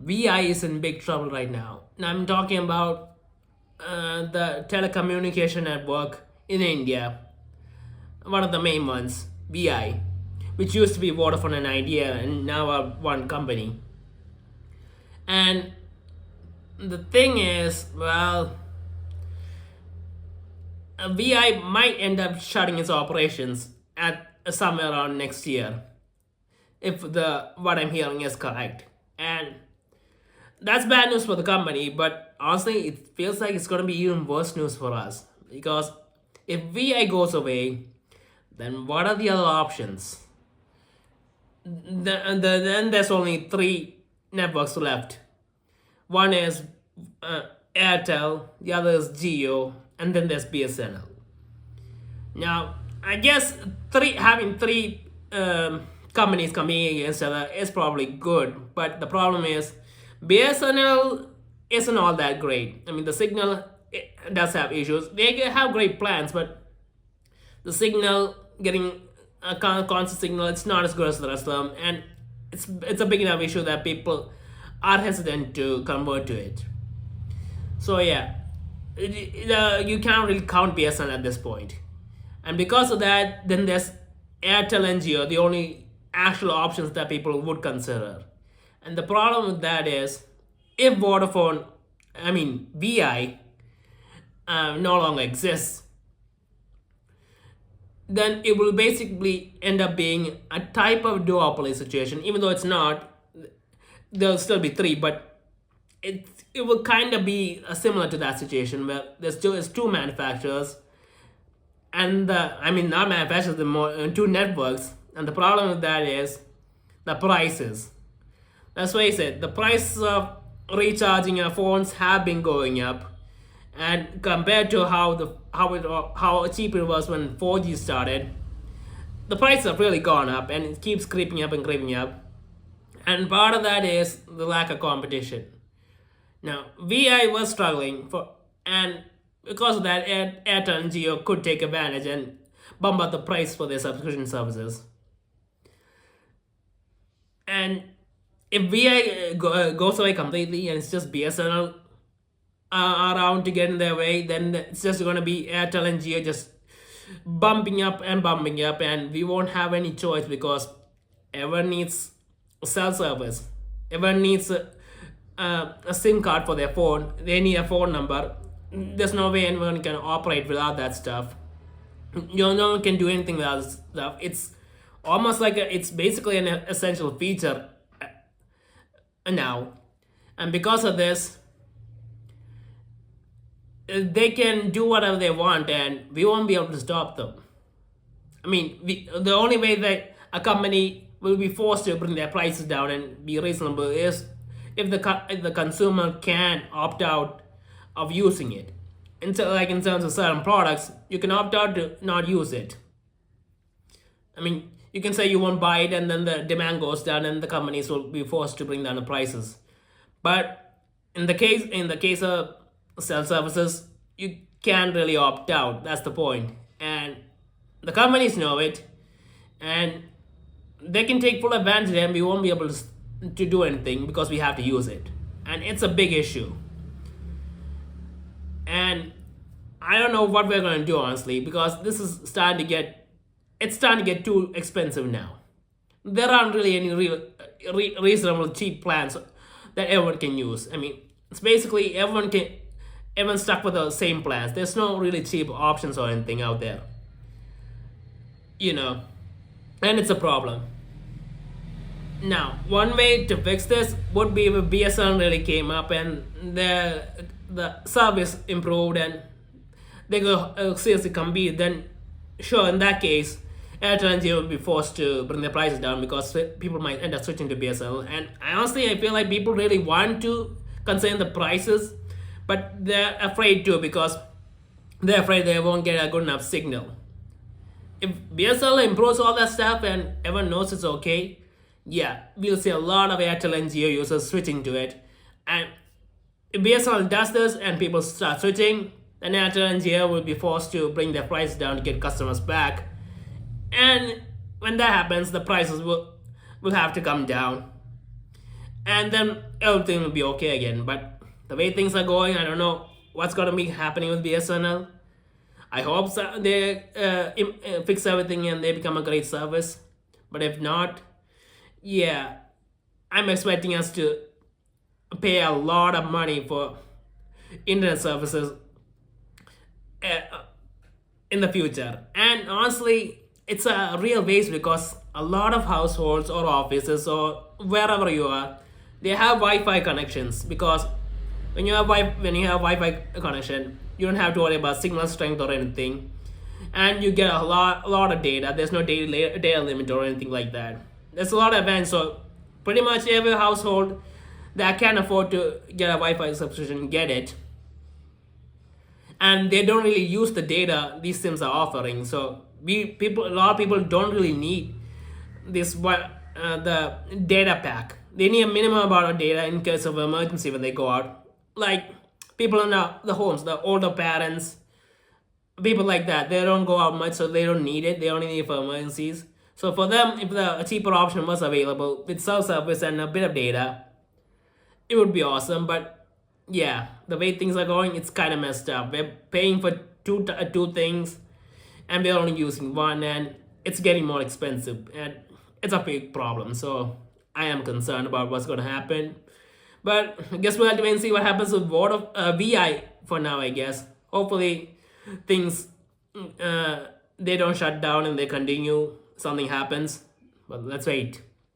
VI is in big trouble right now. Now I'm talking about the telecommunication network in India, one of the main ones, VI, which used to be Vodafone and Idea, and now are one company. And the thing is, well, VI might end up shutting its operations at somewhere around next year, if the what I'm hearing is correct. And that's bad news for the company, but honestly, it feels like it's gonna be even worse news for us because if VI goes away, then what are the other options? Then there's only three networks left. One is Airtel, the other is Geo, and then there's BSNL. Now, I guess having three companies competing against each other is probably good, but the problem is BSNL isn't all that great. I mean, the signal does have issues. They have great plans, but the signal getting a constant signal, it's not as good as the rest of them, and it's a big enough issue that people are hesitant to convert to it. So yeah, you can't really count BSNL at this point. And because of that, then there's Airtel and Geo, the only actual options that people would consider. And the problem with that is, if VI, no longer exists, then it will basically end up being a type of duopoly situation. Even though it's not, there'll still be three, but it will kind of be similar to that situation where there's two manufacturers, and not manufacturers, two networks, and the problem with that is the prices. Let's face it, the prices of recharging your phones have been going up, and compared to how cheap it was when 4G started, the prices have really gone up, and it keeps creeping up and creeping up. And part of that is the lack of competition. Now, VI was struggling and because of that, Airtel and Geo could take advantage and bump up the price for their subscription services. And if VI goes away completely and it's just BSNL around to get in their way, then it's just going to be Airtel and Geo just bumping up, and we won't have any choice because everyone needs cell service. Everyone needs a SIM card for their phone. They need a phone number. There's no way anyone can operate without that stuff. No one can do anything without this stuff. It's almost like it's basically an essential feature now. And because of this, they can do whatever they want and we won't be able to stop them. The only way that a company will be forced to bring their prices down and be reasonable is if the consumer can opt out of using it. And so, like in terms of certain products, you can opt out to not use it. You can say you won't buy it, and then the demand goes down, and the companies will be forced to bring down the prices. But in the case of cell services, you can't really opt out. That's the point, and the companies know it, and they can take full advantage, and we won't be able to do anything because we have to use it, and it's a big issue. And I don't know what we're going to do, honestly, because this is starting to get too expensive now. There aren't really any reasonable cheap plans that everyone can use. It's basically everyone's stuck with the same plans. There's no really cheap options or anything out there. And it's a problem. Now, one way to fix this would be if BSNL really came up and the service improved and they go seriously compete, then sure, in that case, Airtel and Geo will be forced to bring their prices down because people might end up switching to BSNL. And honestly, I feel like people really want to consider the prices, but they're afraid to because they're afraid they won't get a good enough signal. If BSNL improves all that stuff and everyone knows it's okay, yeah, we'll see a lot of Airtel and Geo users switching to it. And if BSNL does this and people start switching, then Airtel and Geo will be forced to bring their prices down to get customers back. And when that happens, the prices will have to come down. and then everything will be okay again. But the way things are going, I don't know what's gonna be happening with BSNL. I hope so they fix everything and they become a great service. But if not, yeah, I'm expecting us to pay a lot of money for internet services uh, in the future. And honestly, it's a real waste because a lot of households or offices or wherever you are, they have Wi-Fi connections because when you have Wi-Fi connection, you don't have to worry about signal strength or anything, and you get a lot of data. There's no data limit or anything like that. There's a lot of events, so pretty much every household that can afford to get a Wi-Fi subscription get it, and they don't really use the data these sims are offering. So a lot of people don't really need the data pack. They need a minimum amount of data in case of emergency when they go out. Like people in the homes, the older parents, people like that, they don't go out much, so they don't need it. They only need it for emergencies. So for them, if a cheaper option was available with cell service and a bit of data, it would be awesome. But yeah, the way things are going, it's kind of messed up. We're paying for two things, and we're only using one, and it's getting more expensive, and it's a big problem. So I am concerned about what's going to happen. But I guess we'll have to wait and see what happens with VI for now. I guess hopefully things they don't shut down and they continue. Something happens, but let's wait.